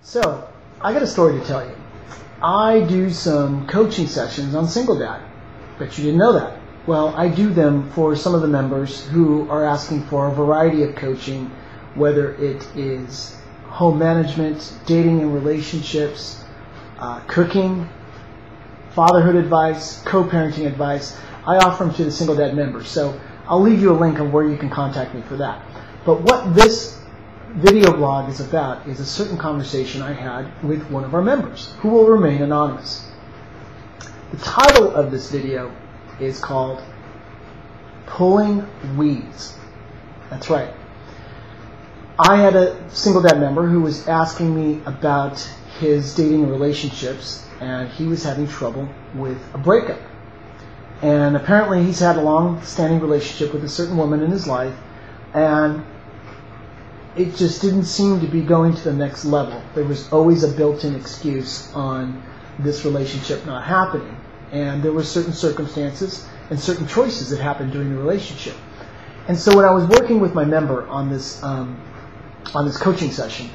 So, I got a story to tell you. I do some coaching sessions on SingleDad. Bet you didn't know that. Well, I do them for some of the members who are asking for a variety of coaching, whether it is home management, dating and relationships, cooking, fatherhood advice, co-parenting advice. I offer them to the SingleDad members. So I'll leave you a link on where you can contact me for that. But what this video blog is about is a certain conversation I had with one of our members who will remain anonymous. The title of this video is called Pulling Weeds. That's right. I had a SingleDad member who was asking me about his dating and relationships, and he was having trouble with a breakup. And apparently he's had a long-standing relationship with a certain woman in his life, and it just didn't seem to be going to the next level. There was always a built-in excuse on this relationship not happening. And there were certain circumstances and certain choices that happened during the relationship. And so when I was working with my member on this coaching session,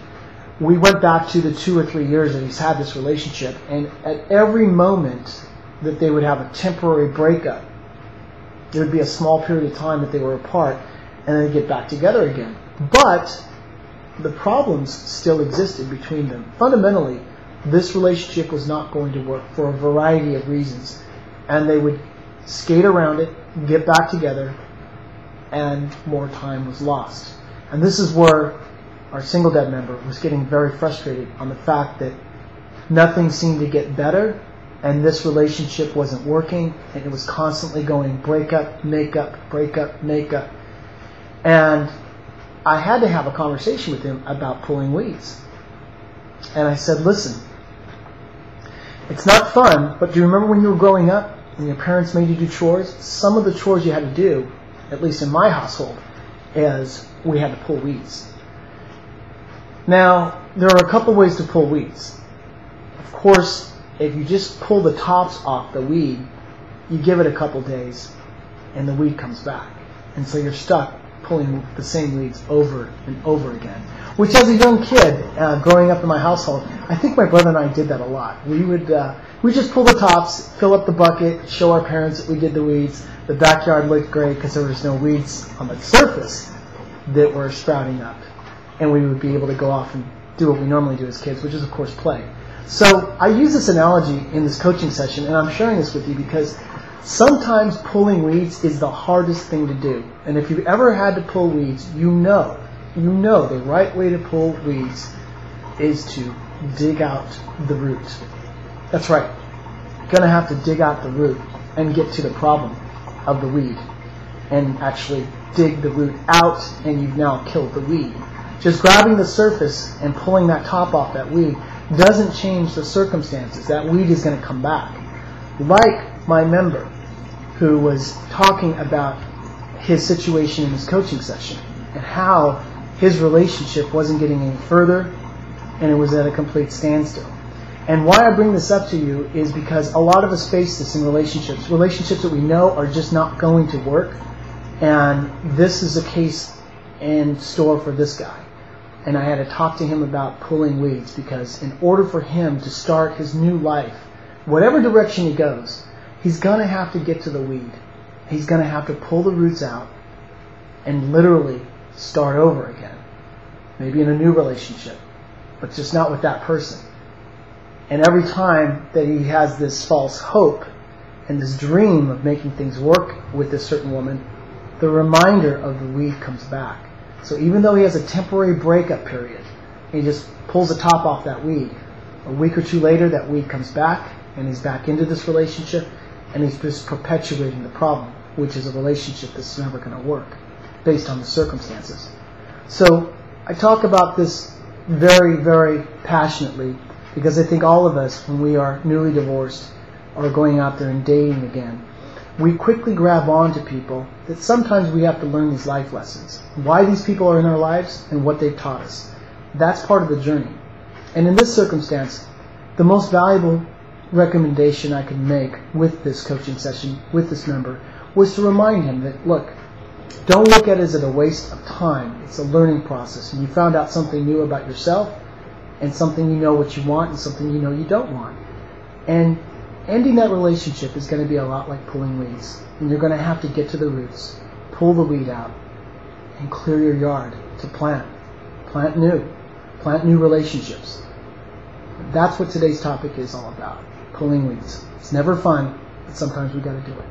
we went back to the 2 or 3 years that he's had this relationship, and at every moment that they would have a temporary breakup, there would be a small period of time that they were apart, and then they'd get back together again. But the problems still existed between them. Fundamentally, this relationship was not going to work for a variety of reasons. And they would skate around it, get back together, and more time was lost. And this is where our SingleDad member was getting very frustrated on the fact that nothing seemed to get better, and this relationship wasn't working, and it was constantly going breakup, makeup, breakup, makeup. And I had to have a conversation with him about pulling weeds. And I said, listen, it's not fun, but do you remember when you were growing up and your parents made you do chores? Some of the chores you had to do, at least in my household, is we had to pull weeds. Now, there are a couple ways to pull weeds. Of course, if you just pull the tops off the weed, you give it a couple days and the weed comes back. And so you're stuck pulling the same weeds over and over again. Which, as a young kid, growing up in my household, I think my brother and I did that a lot. We would just pull the tops, fill up the bucket, show our parents that we did the weeds. The backyard looked great because there was no weeds on the surface that were sprouting up. And we would be able to go off and do what we normally do as kids, which is, of course, play. So I use this analogy in this coaching session, and I'm sharing this with you because sometimes pulling weeds is the hardest thing to do. And if you've ever had to pull weeds, you know the right way to pull weeds is to dig out the root. That's right. You're going to have to dig out the root and get to the problem of the weed and actually dig the root out, and you've now killed the weed. Just grabbing the surface and pulling that top off that weed doesn't change the circumstances. That weed is going to come back. Like my member who was talking about his situation in his coaching session and how his relationship wasn't getting any further and it was at a complete standstill. And why I bring this up to you is because a lot of us face this in relationships that we know are just not going to work. And this is a case in store for this guy. And I had to talk to him about pulling weeds because in order for him to start his new life, whatever direction he goes, he's going to have to get to the weed. He's going to have to pull the roots out and literally start over again. Maybe in a new relationship, but just not with that person. And every time that he has this false hope and this dream of making things work with this certain woman, the reminder of the weed comes back. So even though he has a temporary breakup period, he just pulls the top off that weed. A week or two later, that weed comes back, and he's back into this relationship, and he's just perpetuating the problem, which is a relationship that's never going to work, based on the circumstances. So I talk about this very, very passionately, because I think all of us, when we are newly divorced or going out there and dating again, we quickly grab on to people that sometimes we have to learn these life lessons. Why these people are in our lives and what they've taught us. That's part of the journey. And in this circumstance, the most valuable recommendation I could make with this coaching session, with this member, was to remind him that, look, don't look at it as a waste of time. It's a learning process. And you found out something new about yourself, and something you know what you want and something you know you don't want. And ending that relationship is going to be a lot like pulling weeds. And you're going to have to get to the roots, pull the weed out, and clear your yard to plant. Plant new relationships. That's what today's topic is all about, pulling weeds. It's never fun, but sometimes we got to do it.